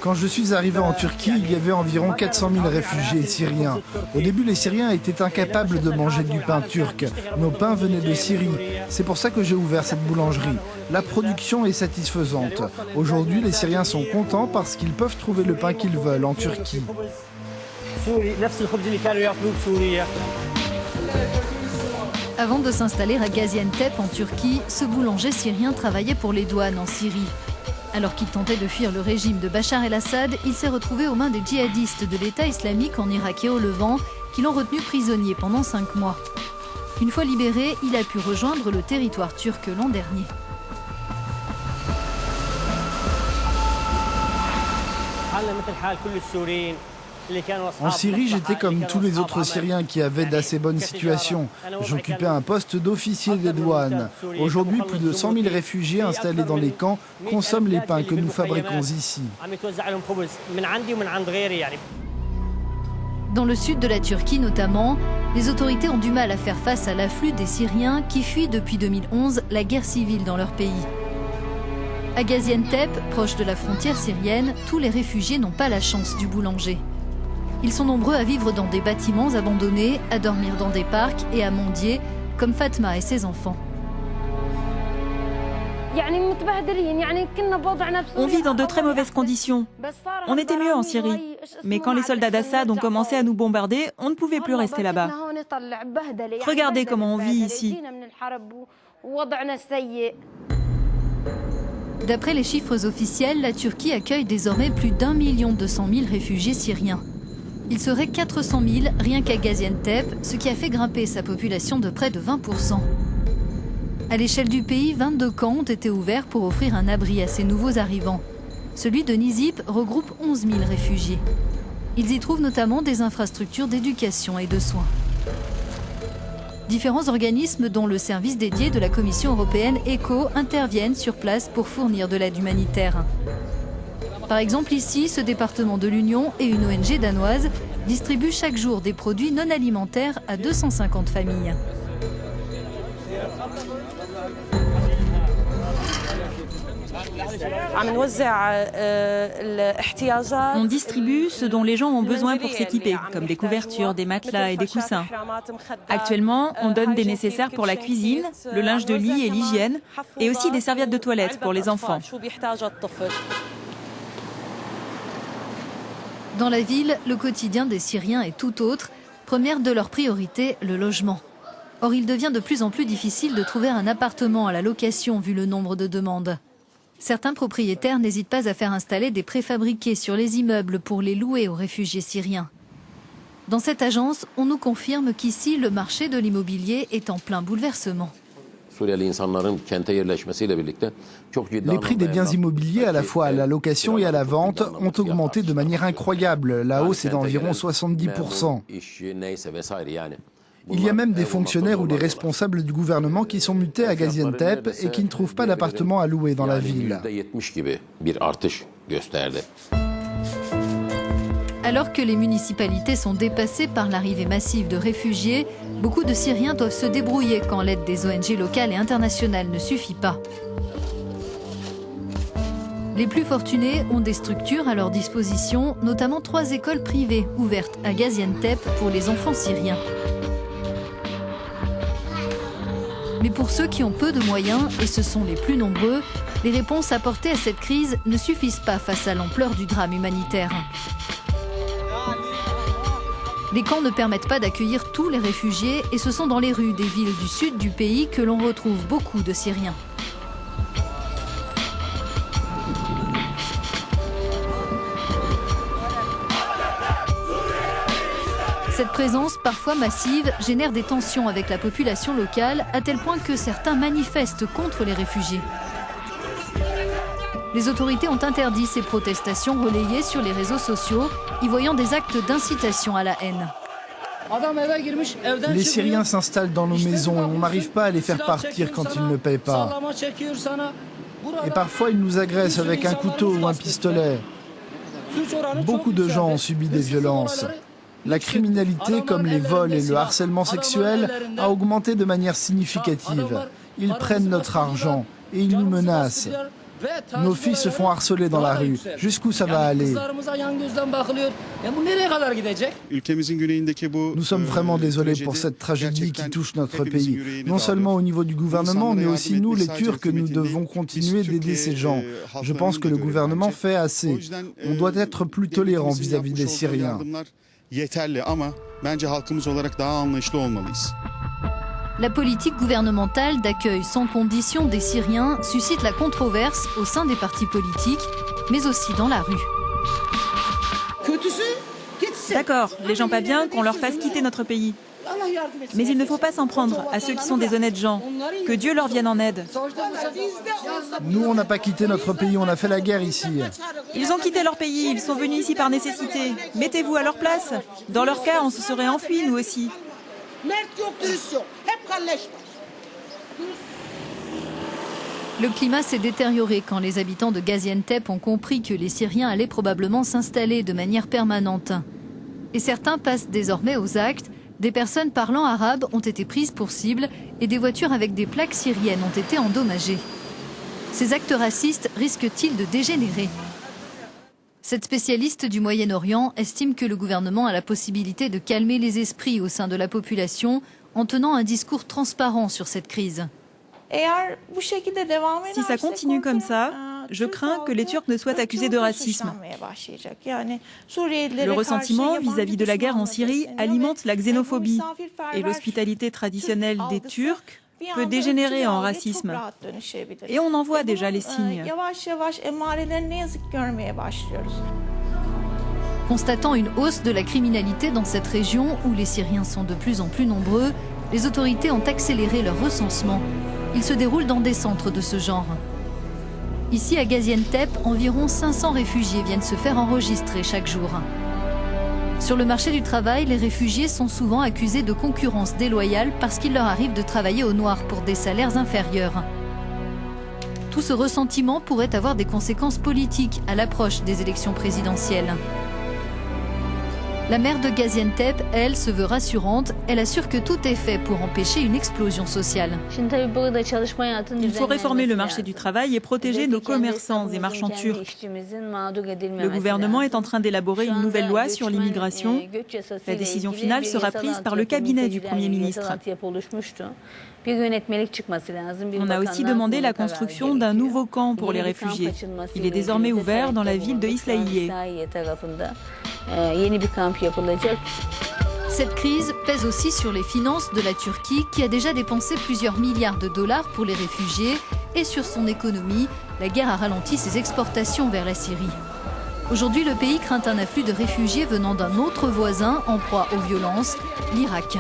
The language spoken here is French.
Quand je suis arrivé en Turquie, il y avait environ 400 000 réfugiés syriens. Au début, les Syriens étaient incapables de manger du pain turc. Nos pains venaient de Syrie. C'est pour ça que j'ai ouvert cette boulangerie. La production est satisfaisante. Aujourd'hui, les Syriens sont contents parce qu'ils peuvent trouver le pain qu'ils veulent en Turquie. Avant de s'installer à Gaziantep en Turquie, ce boulanger syrien travaillait pour les douanes en Syrie. Alors qu'il tentait de fuir le régime de Bachar el-Assad, il s'est retrouvé aux mains des djihadistes de l'État islamique en Irak et au Levant, qui l'ont retenu prisonnier pendant 5 mois. Une fois libéré, il a pu rejoindre le territoire turc l'an dernier. En Syrie, j'étais comme tous les autres Syriens qui avaient d'assez bonnes situations. J'occupais un poste d'officier des douanes. Aujourd'hui, plus de 100 000 réfugiés installés dans les camps consomment les pains que nous fabriquons ici. Dans le sud de la Turquie notamment, les autorités ont du mal à faire face à l'afflux des Syriens qui fuient depuis 2011 la guerre civile dans leur pays. À Gaziantep, proche de la frontière syrienne, tous les réfugiés n'ont pas la chance du boulanger. Ils sont nombreux à vivre dans des bâtiments abandonnés, à dormir dans des parcs et à mendier, comme Fatma et ses enfants. On vit dans de très mauvaises conditions. On était mieux en Syrie. Mais quand les soldats d'Assad ont commencé à nous bombarder, on ne pouvait plus rester là-bas. Regardez comment on vit ici. D'après les chiffres officiels, la Turquie accueille désormais plus d'1 200 000 réfugiés syriens. Il serait 400 000 rien qu'à Gaziantep, ce qui a fait grimper sa population de près de 20%. À l'échelle du pays, 22 camps ont été ouverts pour offrir un abri à ces nouveaux arrivants. Celui de Nizip regroupe 11 000 réfugiés. Ils y trouvent notamment des infrastructures d'éducation et de soins. Différents organismes, dont le service dédié de la Commission européenne ECHO, interviennent sur place pour fournir de l'aide humanitaire. Par exemple ici, ce département de l'Union et une ONG danoise distribuent chaque jour des produits non alimentaires à 250 familles. On distribue ce dont les gens ont besoin pour s'équiper, comme des couvertures, des matelas et des coussins. Actuellement, on donne des nécessaires pour la cuisine, le linge de lit et l'hygiène, et aussi des serviettes de toilette pour les enfants. Dans la ville, le quotidien des Syriens est tout autre. Première de leurs priorités, le logement. Or, il devient de plus en plus difficile de trouver un appartement à la location vu le nombre de demandes. Certains propriétaires n'hésitent pas à faire installer des préfabriqués sur les immeubles pour les louer aux réfugiés syriens. Dans cette agence, on nous confirme qu'ici, le marché de l'immobilier est en plein bouleversement. Les prix des biens immobiliers, à la fois à la location et à la vente, ont augmenté de manière incroyable. La hausse est d'environ 70%. Il y a même des fonctionnaires ou des responsables du gouvernement qui sont mutés à Gaziantep et qui ne trouvent pas d'appartement à louer dans la ville. Alors que les municipalités sont dépassées par l'arrivée massive de réfugiés, beaucoup de Syriens doivent se débrouiller quand l'aide des ONG locales et internationales ne suffit pas. Les plus fortunés ont des structures à leur disposition, notamment 3 écoles privées ouvertes à Gaziantep pour les enfants syriens. Mais pour ceux qui ont peu de moyens, et ce sont les plus nombreux, les réponses apportées à cette crise ne suffisent pas face à l'ampleur du drame humanitaire. Les camps ne permettent pas d'accueillir tous les réfugiés et ce sont dans les rues des villes du sud du pays que l'on retrouve beaucoup de Syriens. Cette présence, parfois massive, génère des tensions avec la population locale, à tel point que certains manifestent contre les réfugiés. Les autorités ont interdit ces protestations relayées sur les réseaux sociaux, y voyant des actes d'incitation à la haine. Les Syriens s'installent dans nos maisons et on n'arrive pas à les faire partir quand ils ne paient pas. Et parfois ils nous agressent avec un couteau ou un pistolet. Beaucoup de gens ont subi des violences. La criminalité, comme les vols et le harcèlement sexuel, a augmenté de manière significative. Ils prennent notre argent et ils nous menacent. Nos filles se font harceler dans la rue. Jusqu'où ça va aller? Nous sommes vraiment désolés pour cette tragédie qui touche notre pays. Non seulement au niveau du gouvernement, mais aussi nous, les Turcs, nous devons continuer d'aider ces gens. Je pense que le gouvernement fait assez. On doit être plus tolérant vis-à-vis des Syriens. La politique gouvernementale d'accueil sans condition des Syriens suscite la controverse au sein des partis politiques, mais aussi dans la rue. D'accord, les gens pas bien, qu'on leur fasse quitter notre pays. Mais il ne faut pas s'en prendre à ceux qui sont des honnêtes gens. Que Dieu leur vienne en aide. Nous, on n'a pas quitté notre pays, on a fait la guerre ici. Ils ont quitté leur pays, ils sont venus ici par nécessité. Mettez-vous à leur place. Dans leur cas, on se serait enfuis, nous aussi. Le climat s'est détérioré quand les habitants de Gaziantep ont compris que les Syriens allaient probablement s'installer de manière permanente. Et certains passent désormais aux actes. Des personnes parlant arabe ont été prises pour cible et des voitures avec des plaques syriennes ont été endommagées. Ces actes racistes risquent-ils de dégénérer? Cette spécialiste du Moyen-Orient estime que le gouvernement a la possibilité de calmer les esprits au sein de la population en tenant un discours transparent sur cette crise. Si ça continue comme ça, je crains que les Turcs ne soient accusés de racisme. Le ressentiment vis-à-vis de la guerre en Syrie alimente la xénophobie. Et l'hospitalité traditionnelle des Turcs peut dégénérer en racisme. Et on en voit déjà les signes. Constatant une hausse de la criminalité dans cette région où les Syriens sont de plus en plus nombreux, les autorités ont accéléré leur recensement. Il se déroule dans des centres de ce genre. Ici, à Gaziantep, environ 500 réfugiés viennent se faire enregistrer chaque jour. Sur le marché du travail, les réfugiés sont souvent accusés de concurrence déloyale parce qu'il leur arrive de travailler au noir pour des salaires inférieurs. Tout ce ressentiment pourrait avoir des conséquences politiques à l'approche des élections présidentielles. La maire de Gaziantep, elle, se veut rassurante. Elle assure que tout est fait pour empêcher une explosion sociale. Il faut réformer le marché du travail et protéger nos commerçants et marchands turcs. Le gouvernement est en train d'élaborer une nouvelle loi sur l'immigration. La décision finale sera prise par le cabinet du Premier ministre. On a aussi demandé la construction d'un nouveau camp pour les réfugiés. Il est désormais ouvert dans la ville de İslahiye. Cette crise pèse aussi sur les finances de la Turquie qui a déjà dépensé plusieurs milliards de dollars pour les réfugiés et sur son économie. La guerre a ralenti ses exportations vers la Syrie. Aujourd'hui, le pays craint un afflux de réfugiés venant d'un autre voisin en proie aux violences, l'Irak.